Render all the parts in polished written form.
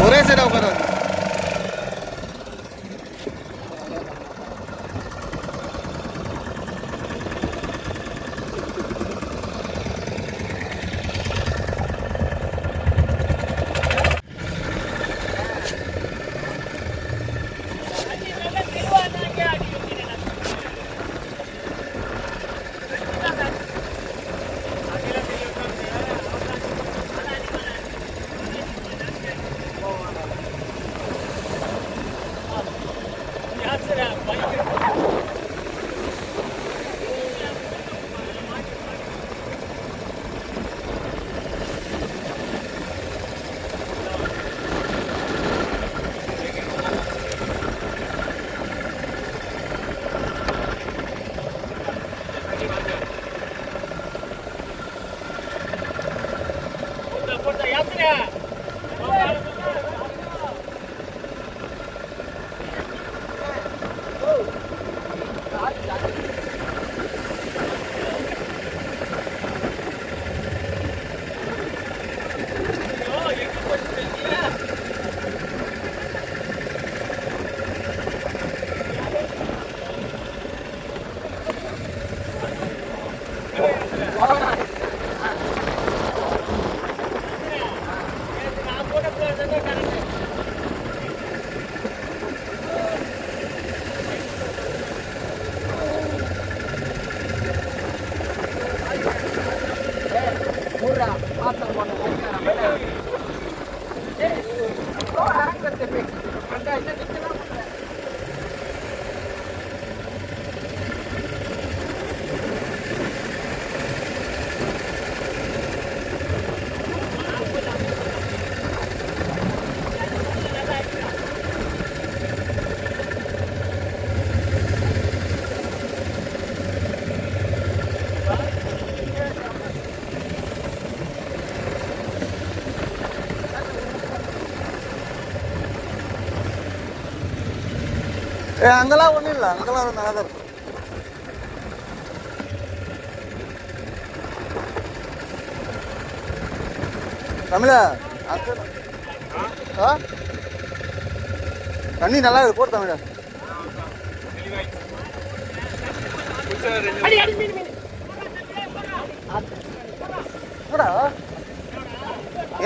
ஒரே சைடா உட்கார. அங்கெல்லாம் ஒன்றும் இல்லை, அங்கெல்லாம் நல்லா தான் இருக்கும். தமிழா தண்ணி நல்லா இருக்கு, போட்டு தமிழா.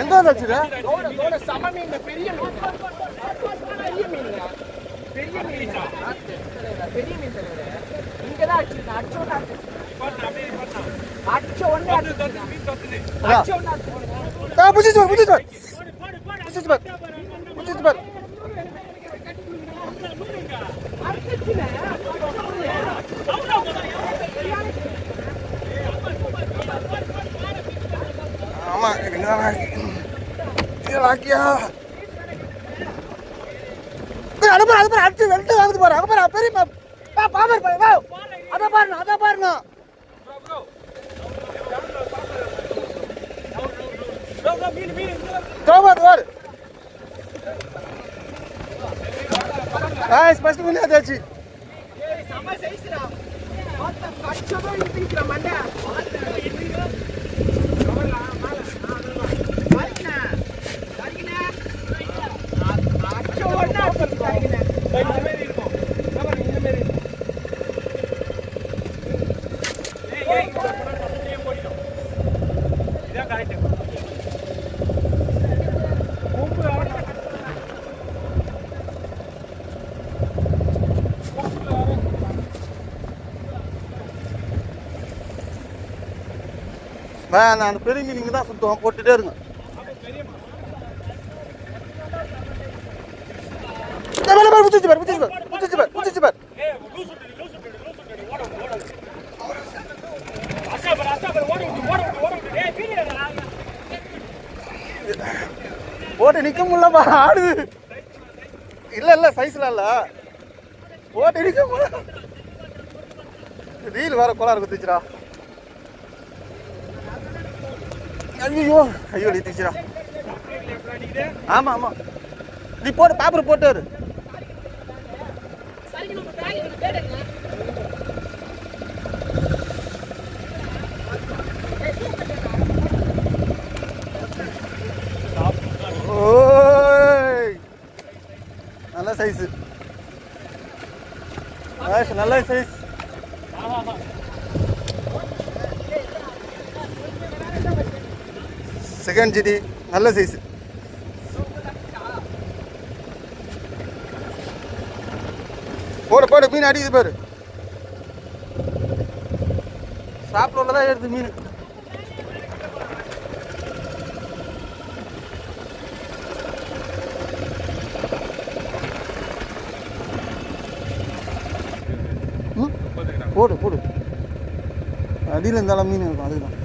எங்க வச்சு பெரிய மீன் பெரிய மீன் இங்கதான் ஆமா ஆக்கியா அடிச்சு வெட்டு வாங்குது பாரு. அங்க பாரு பெரிய பாம்பர் பாரு. அத பாருங்க, அத பாருங்க. தோபார் गाइस फर्स्ट में आ जाची समय सही से रहा बहुत अच्छा तो इतनी की मंडा நான் பெரிய மீனிங்க தான் சுத்தம் போட்டுட்டே இருங்க. போட்டு நிக்க முடியலப்பா, ஆடு இல்ல இல்ல சைஸ்ல இல்ல, போட்டு நிக்க முடியல. ரீல் வேற கோளாறு குத்துச்சுடா. ஐயோ ஐயோ தீச்சுடா. ஆமா ஆமா நீ போட்டு பேப்பர் போட்டாரு. ஓ நல்ல சைஸு நல்ல சைஸ். செகண்ட் ஜிடி நல்ல சைஸு. போடு போடு, மீன் அடிக்குது பாரு. சாப்பிட உள்ளதான் எடுத்து மீன். போடு போடு, அடியில் இருந்தாலும் மீன் இருக்கும், அதுதான்.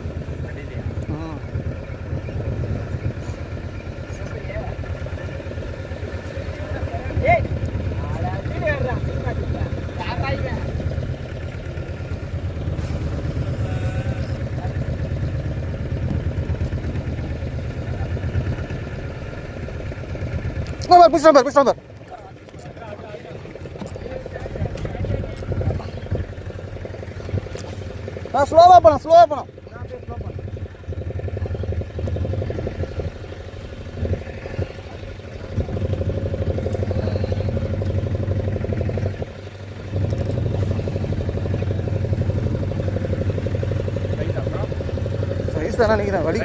பிடிச்சா ஸ்லோவா போனோம். சைஸ் தானே நினைக்கிறேன், வலி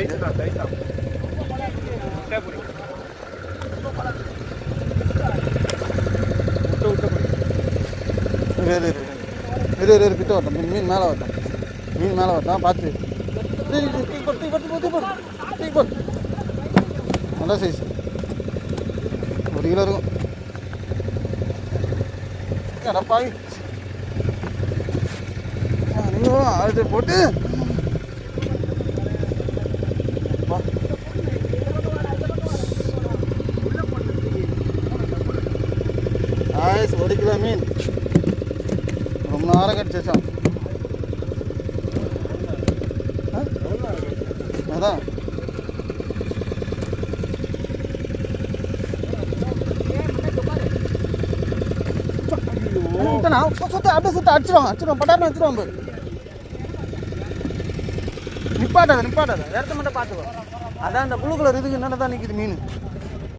கிட்ட வரட்டும். மீன் மேலே வரட்டும், பார்த்து. நல்ல சைஸ், 1 கிலோ இருக்கும். அடப்பாவி, ஐயோ அது போட்டு ஆயிஸ் 1 கிலோ மீன். ரொம்ப நேரம் கடிச்சான். அதான் அப்படியே அடிச்சிடும் பட்டாரம் வச்சிருவான் பாரு. நிப்பாட்டாத இடத்த மட்டும் பார்த்துக்கோ. அதான் அந்த ப்ளூ கலர் இதுக்கு என்னென்ன தான் நிற்கிது மீன்.